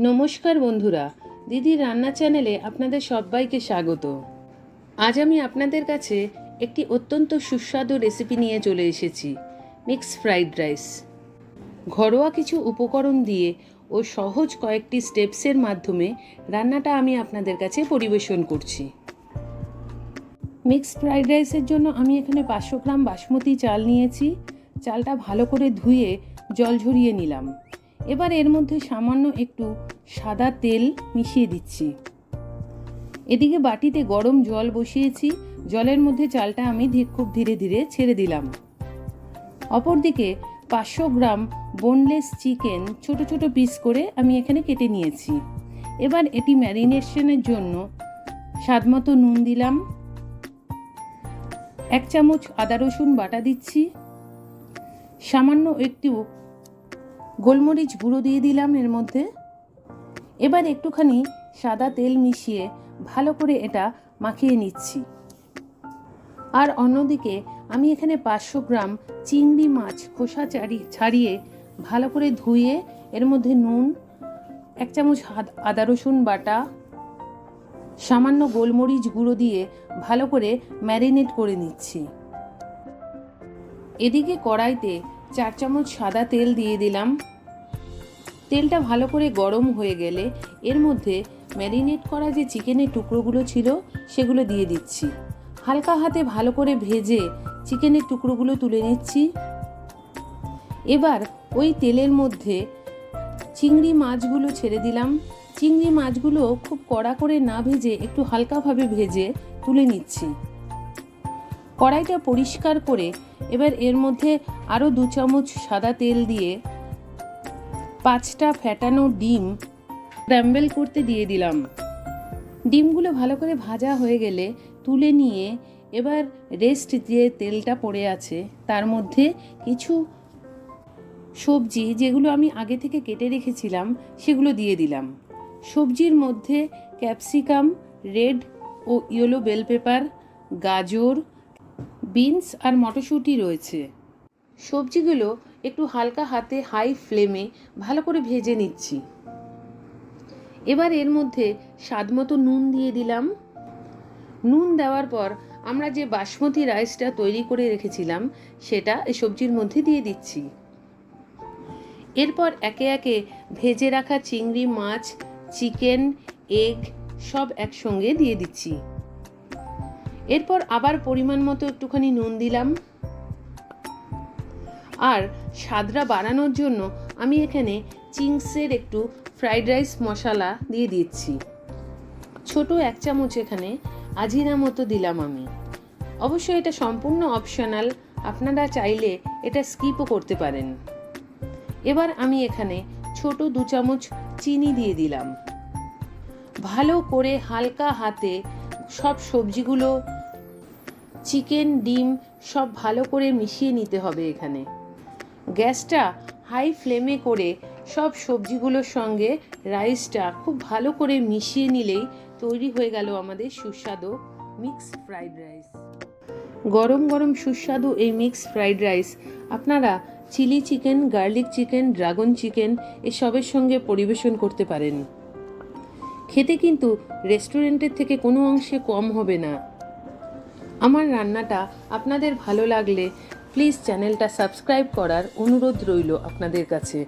নমস্কার বন্ধুরা, দিদির রান্না চ্যানেলে আপনাদের সবাইকে স্বাগত। আজ আমি আপনাদের কাছে একটি অত্যন্ত সুস্বাদু রেসিপি নিয়ে চলে এসেছি, মিক্স ফ্রাইড রাইস। ঘরোয়া কিছু উপকরণ দিয়ে ও সহজ কয়েকটি স্টেপসের মাধ্যমে রান্নাটা আমি আপনাদের কাছে পরিবেশন করছি। মিক্স ফ্রাইড রাইসের জন্য আমি এখানে 500 গ্রাম বাসমতি চাল নিয়েছি। চালটা ভালো করে ধুয়ে জল ঝরিয়ে নিলাম। এবার এর মধ্যে সামান্য একটু সাদা তেল মিশিয়ে দিচ্ছি। এদিকে বাটিতে গরম জল বসিয়েছি, জলের মধ্যে চালটা আমি খুব ধীরে ধীরে ছেড়ে দিলাম। অপরদিকে 500 গ্রাম বোনলেস চিকেন ছোট ছোট পিস করে আমি এখানে কেটে নিয়েছি। এবার এটি ম্যারিনেশনের জন্য স্বাদমতো নুন দিলাম, 1 চামচ আদা রসুন বাটা দিচ্ছি, সামান্য একটু গোলমরিচ গুঁড়ো দিয়ে দিলাম এর মধ্যে। এবার একটুখানি সাদা তেল মিশিয়ে ভালো করে এটা মাখিয়ে নিচ্ছি। আর অন্যদিকে আমি এখানে 500 গ্রাম চিংড়ি মাছ খোসা ছাড়িয়ে ভালো করে ধুয়ে এর মধ্যে নুন, 1 চামচ আদা রসুন বাটা, সামান্য গোলমরিচ গুঁড়ো দিয়ে ভালো করে ম্যারিনেট করে নিচ্ছি। এদিকে কড়াইতে 4 চামচ সাদা তেল দিয়ে দিলাম। তেলটা ভালো করে গরম হয়ে গেলে এর মধ্যে ম্যারিনেট করা যে চিকেনের টুকরোগুলো ছিল সেগুলো দিয়ে দিচ্ছি। হালকা হাতে ভালো করে ভেজে চিকেনের টুকরোগুলো তুলে নিচ্ছি। এবার ওই তেলের মধ্যে চিংড়ি মাছগুলো ছেড়ে দিলাম। চিংড়ি মাছগুলো খুব কড়া করে না ভেজে একটু হালকাভাবে ভেজে তুলে নিচ্ছি। কড়াইটা পরিষ্কার করে এবার এর মধ্যে আরও 2 চামচ সাদা তেল দিয়ে 5টা ফ্যাটানো ডিম স্ক্র্যাম্বল করতে দিয়ে দিলাম। ডিমগুলো ভালো করে ভাজা হয়ে গেলে তুলে নিয়ে এবার রেস্ট যে তেলটা পড়ে আছে তার মধ্যে কিছু সবজি যেগুলো আমি আগে থেকে কেটে রেখেছিলাম সেগুলো দিয়ে দিলাম। সবজির মধ্যে ক্যাপসিকাম, রেড ও ইয়েলো বেল পেপার, গাজর, বিনস আর মটরশুঁটি রয়েছে। সবজিগুলো একটু হালকা হাতে হাই ফ্লেমে ভালো করে ভেজে নিচ্ছি। এবার এর মধ্যে স্বাদমতো নুন দিয়ে দিলাম। নুন দেওয়ার পর আমরা যে বাসমতি রাইসটা তৈরি করে রেখেছিলাম সেটা এই সবজির মধ্যে দিয়ে দিচ্ছি। এরপর একে একে ভেজে রাখা চিংড়ি মাছ, চিকেন, এগ সব একসঙ্গে দিয়ে দিচ্ছি। এরপর আবার পরিমাণ মতো একটুখানি নুন দিলাম। আর স্বাদটা বাড়ানোর জন্য আমি এখানে চিংসের একটু ফ্রাইড রাইস মশলা দিয়ে দিচ্ছি। ছোট 1 চামচ এখানে আজিনা মতো দিলাম আমি। অবশ্যই এটা সম্পূর্ণ অপশনাল, আপনারা চাইলে এটা স্কিপও করতে পারেন। এবার আমি এখানে ছোট 2 চামচ চিনি দিয়ে দিলাম। ভালো করে হালকা হাতে সব সবজিগুলো, চিকেন, ডিম সব ভালো করে মিশিয়ে নিতে হবে। এখানে গ্যাসটা হাই ফ্লেমে করে সব সবজিগুলোর সঙ্গে রাইসটা খুব ভালো করে মিশিয়ে নিলেই তৈরি হয়ে গেল আমাদের সুস্বাদু মিক্স ফ্রাইড রাইস। গরম গরম সুস্বাদু এই মিক্স ফ্রাইড রাইস আপনারা chilli chicken, garlic chicken, dragon chicken এসবের সঙ্গে পরিবেশন করতে পারেন। খেতে কিন্তু রেস্টুরেন্টের থেকে কোনো অংশে কম হবে না। আমার রান্নাটা আপনাদের ভালো লাগলে প্লিজ চ্যানেলটা সাবস্ক্রাইব করার অনুরোধ রইল আপনাদের কাছে।